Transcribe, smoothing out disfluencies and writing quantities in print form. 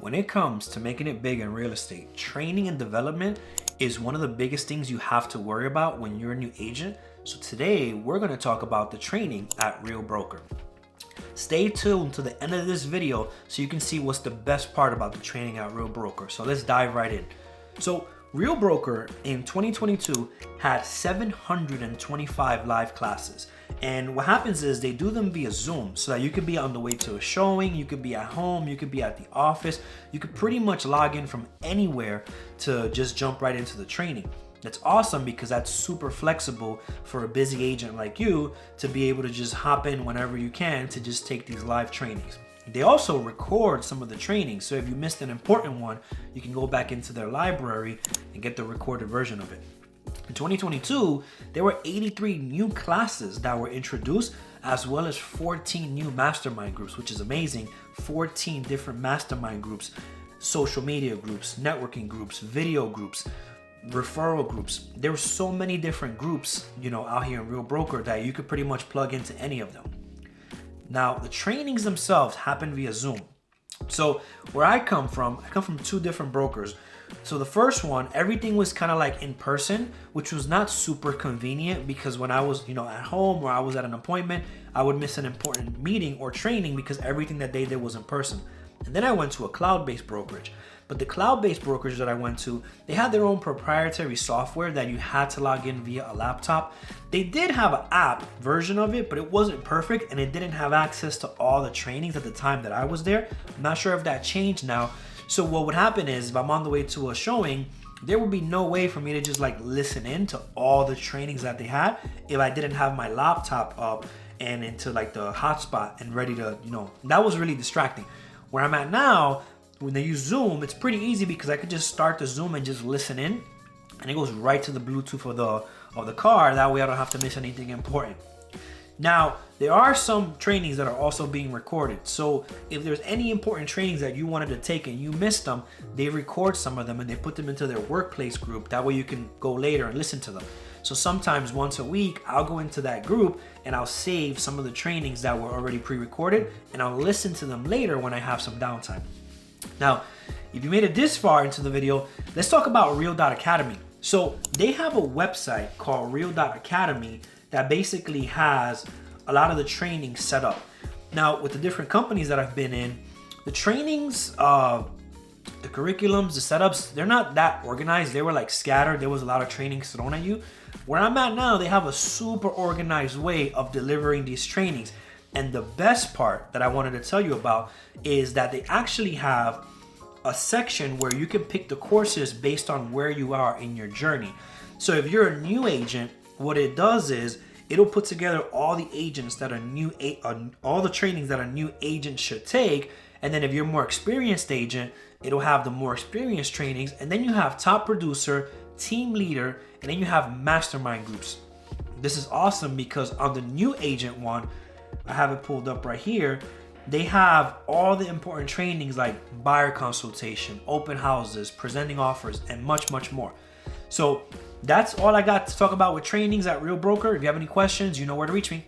when it comes to making it big in real estate, training and development is one of the biggest things you have to worry about when you're a new agent. So today we're going to talk about the training at Real Broker. Stay tuned to the end of this video so you can see what's the best part about the training at Real Broker. So let's dive right in. So Real Broker in 2022 had 725 live classes. And what happens is they do them via Zoom so that you could be on the way to a showing, you could be at home, you could be at the office, you could pretty much log in from anywhere to just jump right into the training. That's awesome because that's super flexible for a busy agent like you to be able to just hop in whenever you can to just take these live trainings. They also record some of the trainings, so if you missed an important one, you can go back into their library and get the recorded version of it. In 2022, there were 83 new classes that were introduced, as well as 14 new mastermind groups, which is amazing. 14 different mastermind groups, social media groups, networking groups, video groups, referral groups. There were so many different groups, out here in Real Broker that you could pretty much plug into any of them. Now, the trainings themselves happen via Zoom. So where I come from two different brokers. So the first one, everything was kind of like in person, which was not super convenient because when I was, at home or I was at an appointment, I would miss an important meeting or training because everything that they did was in person. And then I went to a cloud-based brokerage. But the cloud-based brokerage that I went to, they had their own proprietary software that you had to log in via a laptop. They did have an app version of it, but it wasn't perfect and it didn't have access to all the trainings at the time that I was there. I'm not sure if that changed now. So what would happen is if I'm on the way to a showing, there would be no way for me to just listen in to all the trainings that they had if I didn't have my laptop up and into the hotspot and ready to, that was really distracting. Where I'm at now, when they use Zoom, it's pretty easy because I could just start the Zoom and just listen in, and it goes right to the Bluetooth of the car. That way I don't have to miss anything important. Now, there are some trainings that are also being recorded. So if there's any important trainings that you wanted to take and you missed them, they record some of them and they put them into their workplace group. That way you can go later and listen to them. So sometimes once a week, I'll go into that group and I'll save some of the trainings that were already pre-recorded and I'll listen to them later when I have some downtime. Now, if you made it this far into the video, let's talk about Real.Academy. So they have a website called Real.Academy that basically has a lot of the trainings set up. Now, with the different companies that I've been in, the trainings, the curriculums, the setups, they're not that organized. They were scattered. There was a lot of trainings thrown at you. Where I'm at now, they have a super organized way of delivering these trainings. And the best part that I wanted to tell you about is that they actually have a section where you can pick the courses based on where you are in your journey. So if you're a new agent, what it does is it'll put together all the agents that are new, all the trainings that a new agent should take. And then if you're a more experienced agent, it'll have the more experienced trainings. And then you have top producer, team leader, and then you have mastermind groups. This is awesome because on the new agent one, I have it pulled up right here. They have all the important trainings like buyer consultation, open houses, presenting offers, and much, much more. So that's all I got to talk about with trainings at Real Broker. If you have any questions, you know where to reach me.